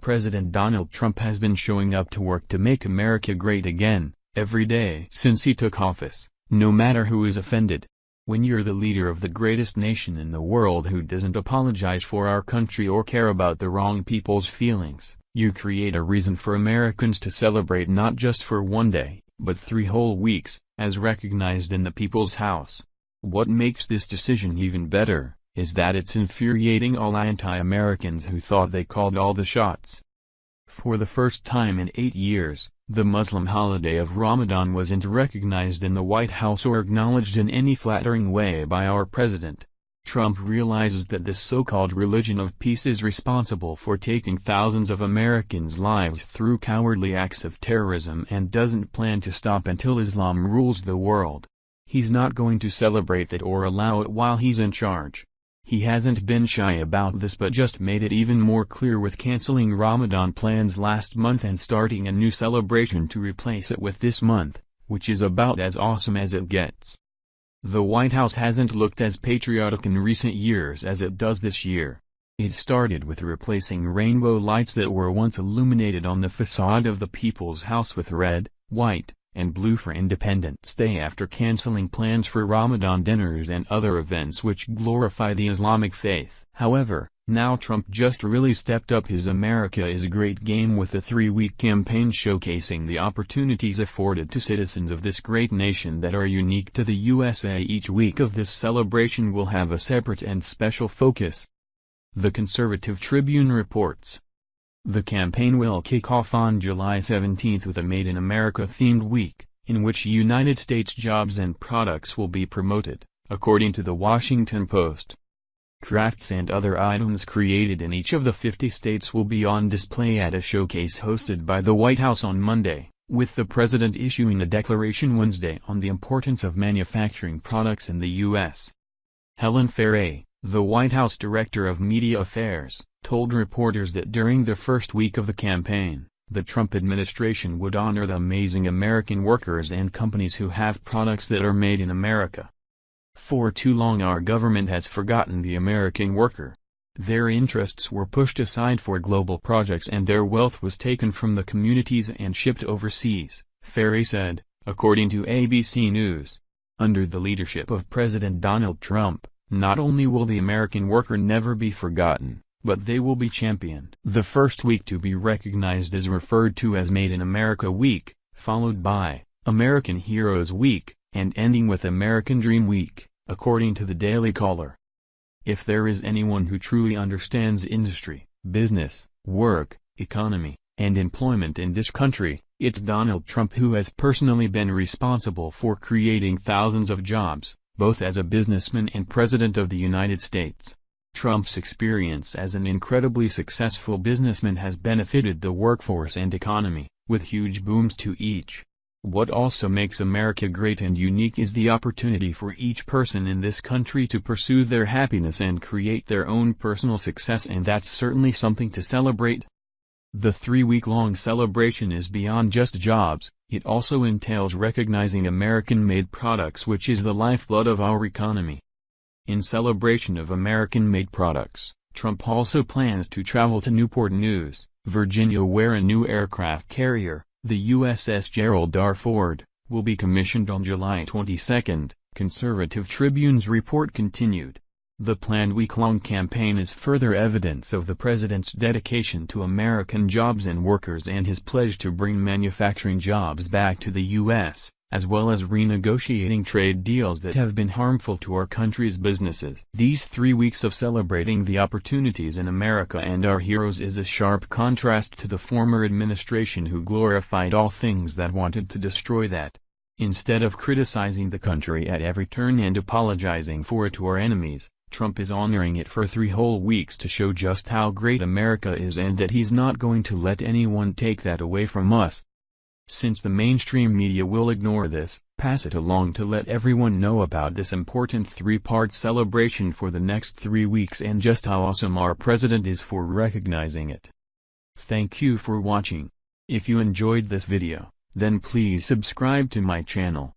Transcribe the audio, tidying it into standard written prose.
President Donald Trump has been showing up to work to make America great again, every day since he took office, no matter who is offended. When you're the leader of the greatest nation in the world who doesn't apologize for our country or care about the wrong people's feelings, you create a reason for Americans to celebrate not just for one day, but 3 whole weeks, as recognized in the People's House. What makes this decision even better is that it's infuriating all anti-Americans who thought they called all the shots. For the first time in 8 years, the Muslim holiday of Ramadan wasn't recognized in the White House or acknowledged in any flattering way by our president. Trump realizes that this so-called religion of peace is responsible for taking thousands of Americans' lives through cowardly acts of terrorism and doesn't plan to stop until Islam rules the world. He's not going to celebrate that or allow it while he's in charge. He hasn't been shy about this but just made it even more clear with canceling Ramadan plans last month and starting a new celebration to replace it with this month, which is about as awesome as it gets. The White House hasn't looked as patriotic in recent years as it does this year. It started with replacing rainbow lights that were once illuminated on the facade of the People's House with red, white, and blue for Independence Day after canceling plans for Ramadan dinners and other events which glorify the Islamic faith. However, now Trump just really stepped up his America is Great game with a 3-week campaign showcasing the opportunities afforded to citizens of this great nation that are unique to the USA. Each week of this celebration will have a separate and special focus. The Conservative Tribune reports. The campaign will kick off on July 17 with a Made in America-themed week, in which United States jobs and products will be promoted, according to the Washington Post. Crafts and other items created in each of the 50 states will be on display at a showcase hosted by the White House on Monday, with the president issuing a declaration Wednesday on the importance of manufacturing products in the U.S. Helen Ferret, the White House Director of Media Affairs, told reporters that during the first week of the campaign, the Trump administration would honor the amazing American workers and companies who have products that are made in America. For too long our government has forgotten the American worker. Their interests were pushed aside for global projects and their wealth was taken from the communities and shipped overseas, Ferret said, according to ABC News. Under the leadership of President Donald Trump, not only will the American worker never be forgotten, but they will be championed. The first week to be recognized is referred to as Made in America Week, followed by American Heroes Week, and ending with American Dream Week, according to the Daily Caller. If there is anyone who truly understands industry, business, work, economy, and employment in this country, it's Donald Trump, who has personally been responsible for creating thousands of jobs, both as a businessman and President of the United States. Trump's experience as an incredibly successful businessman has benefited the workforce and economy, with huge booms to each. What also makes America great and unique is the opportunity for each person in this country to pursue their happiness and create their own personal success, and that's certainly something to celebrate. The 3-week-long celebration is beyond just jobs, it also entails recognizing American-made products, which is the lifeblood of our economy. In celebration of American-made products, Trump also plans to travel to Newport News, Virginia, where a new aircraft carrier, the USS Gerald R. Ford, will be commissioned on July 22, Conservative Tribune's report continued. The planned week-long campaign is further evidence of the president's dedication to American jobs and workers and his pledge to bring manufacturing jobs back to the U.S., as well as renegotiating trade deals that have been harmful to our country's businesses. These 3 weeks of celebrating the opportunities in America and our heroes is a sharp contrast to the former administration, who glorified all things that wanted to destroy that. Instead of criticizing the country at every turn and apologizing for it to our enemies, Trump is honoring it for 3 whole weeks to show just how great America is and that he's not going to let anyone take that away from us. Since the mainstream media will ignore this, pass it along to let everyone know about this important 3-part celebration for the next 3 weeks and just how awesome our president is for recognizing it. Thank you for watching. If you enjoyed this video, then please subscribe to my channel.